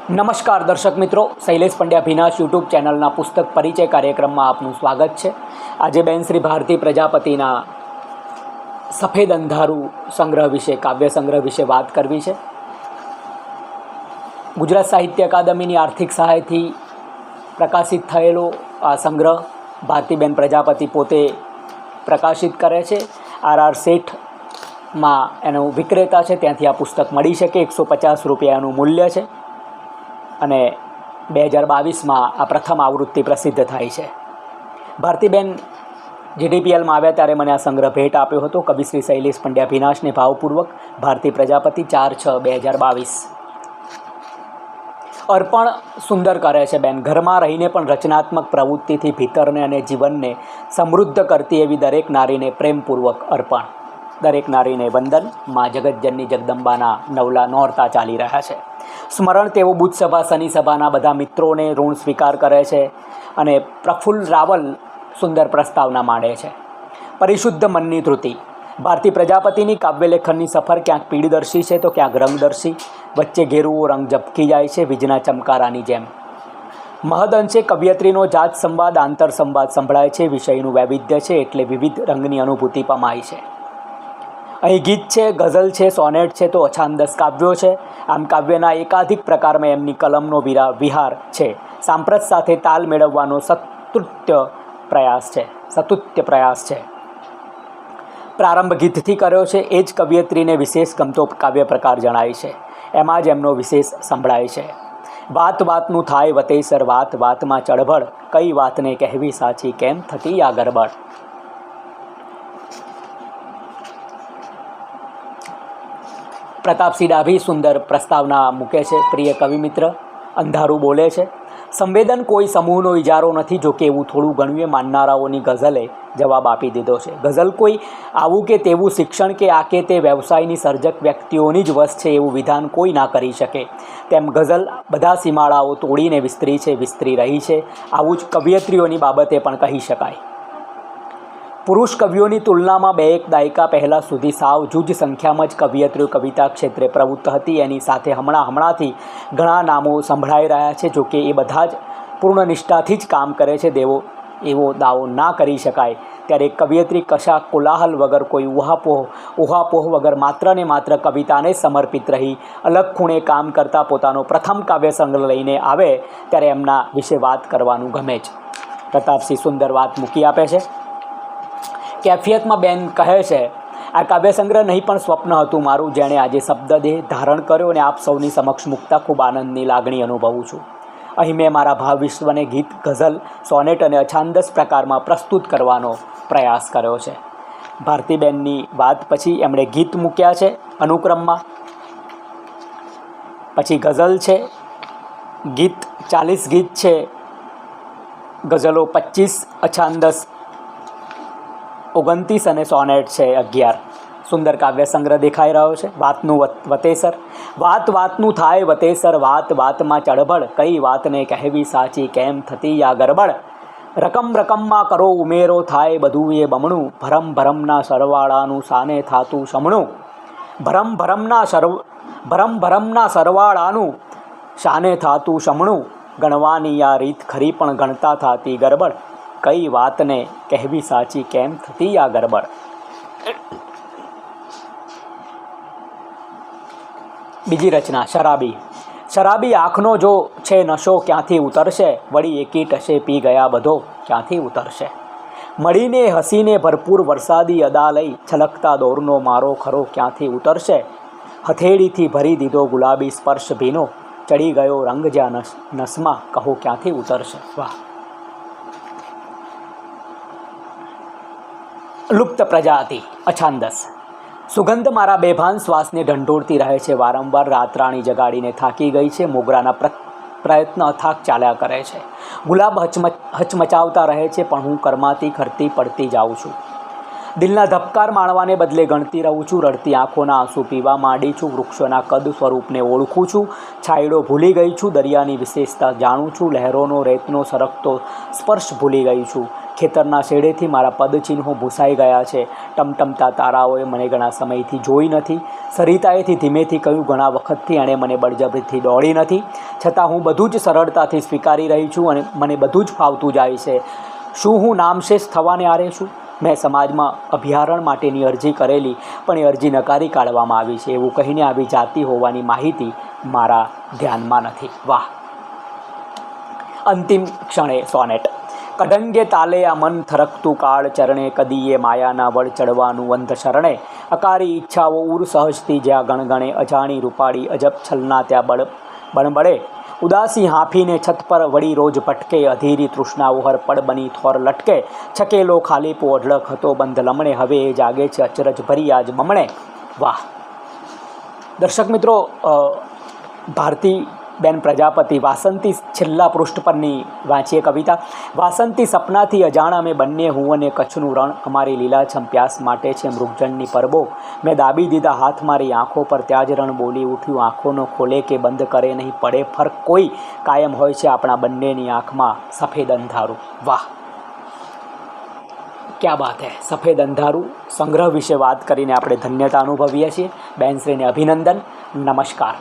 નમસ્કાર દર્શક મિત્રો, શૈલેષ પંડ્યા ભીનાશ યુટ્યુબ ચેનલના પુસ્તક પરિચય કાર્યક્રમમાં આપનું સ્વાગત છે. આજે બેન શ્રી ભારતી પ્રજાપતિના સફેદ અંધારું સંગ્રહ વિશે, કાવ્ય સંગ્રહ વિશે વાત કરવી છે. ગુજરાત સાહિત્ય અકાદમીની આર્થિક સહાયથી પ્રકાશિત થયેલો આ સંગ્રહ ભારતીબેન પ્રજાપતિ પોતે પ્રકાશિત કરે છે. આર શેઠમાં એનો વિક્રેતા છે, ત્યાંથી આ પુસ્તક મળી શકે. 150 રૂપિયાનું મૂલ્ય છે અને 2022માં આ પ્રથમ આવૃત્તિ પ્રસિદ્ધ થાય છે. ભારતીબેન જીડીપીએલમાં આવ્યા ત્યારે મને આ સંગ્રહ ભેટ આપ્યો હતો. કવિ શ્રી શૈલેષ પંડ્યા ભીનાશને ભાવપૂર્વક, ભારતી પ્રજાપતિ 4/6/2022. અર્પણ સુંદર કરે છે બેન. ઘરમાં રહીને પણ રચનાત્મક પ્રવૃત્તિથી ભીતરને અને જીવનને સમૃદ્ધ કરતી એવી દરેક નારીને પ્રેમપૂર્વક અર્પણ. દરેક નારીને વંદન. મા જગતજનની જગદંબાના નવલા નોરતા ચાલી રહ્યા છે. સ્મરણ તેઓ બુદ્ધ સભા, શનિ સભાના બધા મિત્રોને ઋણ સ્વીકાર કરે છે અને પ્રફુલ્લ રાવલ સુંદર પ્રસ્તાવના માંડે છે. પરિશુદ્ધ મનની ધૃતિ. ભારતી પ્રજાપતિની કાવ્યલેખનની સફર ક્યાંક પીડદર્શી છે તો ક્યાંક રંગદર્શી. વચ્ચે ઘેરુઓ રંગ ઝબકી જાય છે વીજના ચમકારાની જેમ. મહદઅંશે કવિયત્રીનો જાત સંવાદ, આંતર સંવાદ સંભળાય છે. વિષયનું વૈવિધ્ય છે એટલે વિવિધ રંગની અનુભૂતિ પમાય છે. અહીં ગીત છે, ગઝલ છે, સોનેટ છે તો અછાંદસ કાવ્યો છે. આમ કાવ્યના એકાધિક પ્રકારમાં એમની કલમનો વિહાર છે. સાંપ્રત સાથે તાલ મેળવવાનો સતુત્ય પ્રયાસ છે. પ્રારંભ ગીતથી કર્યો છે. એ જ કવિયત્રીને વિશેષ ગમતો કાવ્ય પ્રકાર જણાય છે. એમાં જ એમનો વિશેષ સંભળાય છે. વાત વાતનું થાય વતેસર, વાત વાતમાં ચળબળ, કઈ વાતને કહેવી સાચી, કેમ થતી આ ગરબડ. પ્રતાપસિંહ ડાભી સુંદર પ્રસ્તાવના મૂકે છે. પ્રિય કવિમિત્ર અંધારું બોલે છે. સંવેદન કોઈ સમૂહનો ઇજારો નથી, જો કે એવું થોડું ઘણું માનનારાઓની ગઝલે જવાબ આપી દીધો છે. ગઝલ કોઈ આવું કે તેવું શિક્ષણ કે આ કે તે વ્યવસાયની સર્જક વ્યક્તિઓની જ વશ છે એવું વિધાન કોઈ ના કરી શકે. તેમ ગઝલ બધા સીમાડાઓ તોડીને વિસ્તરી રહી છે. આવું જ કવિયત્રીઓની બાબતે પણ કહી શકાય. પુરુષ કવિઓની તુલનામાં 2-1 દાયકા પહેલાં સુધી સાવ જૂજ સંખ્યામાં જ કવિયત્રીઓ કવિતા ક્ષેત્રે પ્રવૃત્ત હતી. એની સાથે હમણાંથી ઘણા નામો સંભળાઈ રહ્યા છે. જોકે એ બધા જ પૂર્ણ નિષ્ઠાથી જ કામ કરે છે એવો દાવો ના કરી શકાય. ત્યારે કવિયત્રી કશા કોલાહલ વગર, કોઈ ઉહાપોહ વગર માત્ર ને માત્ર કવિતાને સમર્પિત રહી અલગ ખૂણે કામ કરતા પોતાનો પ્રથમ કાવ્ય સંગ્રહ લઈને આવે ત્યારે એમના વિશે વાત કરવાનું ગમે જ. પ્રતાપસિંહ સુંદર વાત મૂકી આપે છે. કેફિયતમાં બેન કહે છે, આ કાવ્ય સંગ્રહ નહીં પણ સ્વપ્ન હતું મારું, જેણે આજે શબ્દદેહ ધારણ કર્યો અને આપ સૌની સમક્ષ મૂકતા ખૂબ આનંદની લાગણી અનુભવું છું. અહીં મેં મારા ભાવ વિશ્વને ગીત, ગઝલ, સોનેટ અને અછાંદસ પ્રકારમાં પ્રસ્તુત કરવાનો પ્રયાસ કર્યો છે. ભારતીબેનની વાત પછી એમણે ગીત મૂક્યા છે અનુક્રમમાં. પછી ગઝલ છે. ગીત 40 ગીત છે, ગઝલો 25, અછાંદસ 29 અને સોનેટ છે 11. સુંદર કાવ્ય સંગ્રહ દેખાઈ રહ્યો છે. વાતનું વતેસર. વાત વાતનું થાય વતેસર, વાત વાતમાં ચળબળ, કઈ વાતને કહેવી સાચી, કેમ થતી આ ગરબડ. રકમમાં કરો ઉમેરો, થાય બધું એ બમણું, ભરમના સરવાળાનું સાને થાતું શમણું. ભરમના સરવાળાનું શાને થાતું શમણું, ગણવાની આ રીત ખરી પણ ગણતા થાતી ગરબડ, કઈ વાતને કહેવી સાચી, કેમ થતી આ ગરબડ. બીજી રચના શરાબી. શરાબી આંખનો જો છે નશો, ક્યાંથી ઉતરશે, વળી એકી ટશે પી ગયા બધો, ક્યાંથી ઉતરશે. મળીને હસીને ભરપૂર વરસાદી અદા લઈ, છલકતા દોરનો મારો ખરો ક્યાંથી ઉતરશે. હથેળીથી ભરી દીધો ગુલાબી સ્પર્શ ભીનો, ચડી ગયો રંગ જ્યાં નસમાં, કહો ક્યાંથી ઉતરશે. વાહ. લુપ્ત પ્રજાતિ. અછાંદસ. સુગંધ મારા બેભાન શ્વાસને ઢંઢોળતી રહે છે. વારંવાર રાતરાણી જગાડીને થાકી ગઈ છે. મોગરાના પ્રયત્ન અથાક ચાલ્યા કરે છે. ગુલાબ હચમચાવતા રહે છે, પણ હું કરમાતી ખરતી પડતી જાઉં છું. દિલના ધબકાર માણવાને બદલે ગણતી રહું છું. રડતી આંખોના આંસુ પીવા માંડી છું. વૃક્ષોના કદ સ્વરૂપને ઓળખું છું. છાંયડો ભૂલી ગઈ છું. દરિયાની વિશેષતા જાણું છું. લહેરોનો રેતનો સરકતો સ્પર્શ ભૂલી ગઈ છું. ખેતરના શેડેથી મારા પદચિહ્નો ભૂસાઈ ગયા છે. ટમટમતા તારાઓએ મને ઘણા સમયથી જોઈ નથી. સરિતાએથી ધીમેથી કહ્યું, ઘણા વખતથી એણે મને બળજબરીથી દોડી નથી. છતાં હું બધું જ સરળતાથી સ્વીકારી રહી છું અને મને બધું જ ફાવતું જાય છે. શું હું નામશેષ થવાને આરે છું? મેં સમાજમાં અભયારણ્ય માટેની અરજી કરેલી, પણ એ અરજી નકારી કાઢવામાં આવી છે એવું કહીને આવી જાતિ હોવાની માહિતી મારા ધ્યાનમાં નથી. વાહ! અંતિમ ક્ષણે સોનેટ. કઢંગે તાલે આ મન થરકતું કાળ ચરણે, કદીએ માયાના વળ ચડવાનું અંધ શરણે. અકારી ઈચ્છાઓ ઉર સહજથી જ્યાં ગણગણે, અજાણી રૂપાળી અજબ છલના ત્યાં બળબળે. ઉદાસી હાંફીને છત પર વળી રોજ ભટકે, અધીરી તૃષ્ણાઓ હર પળ બની થોર લટકે. છકેલો ખાલીપો અઢળક હતો બંધ લમણે, હવે એ જાગે છે અચરજ ભરી આજ મમણે. વાહ! દર્શક મિત્રો, ભારતીબેન પ્રજાપતિ વાસંતી છેલ્લા પૃષ્ઠ પરની વાંચીએ કવિતા. વાસંતી સપનાથી અજાણ અમે બંને, હું અને કચ્છનું રણ, અમારી લીલાછમ પ્યાસ માટે છે મૃગજળની પરબો. મેં દાબી દીધા હાથ મારી આંખો પર, ત્યાં જ રણ બોલી ઉઠ્યું, આંખોનો ખોલે કે બંધ કરે નહીં પડે ફરક કોઈ, કાયમ હોય છે આપણા બંનેની આંખમાં સફેદ અંધારું. વાહ! ક્યા બાત હે! સફેદ અંધારું સંગ્રહ વિશે વાત કરીને આપણે ધન્યતા અનુભવીએ છીએ. બેનશ્રીને અભિનંદન. નમસ્કાર.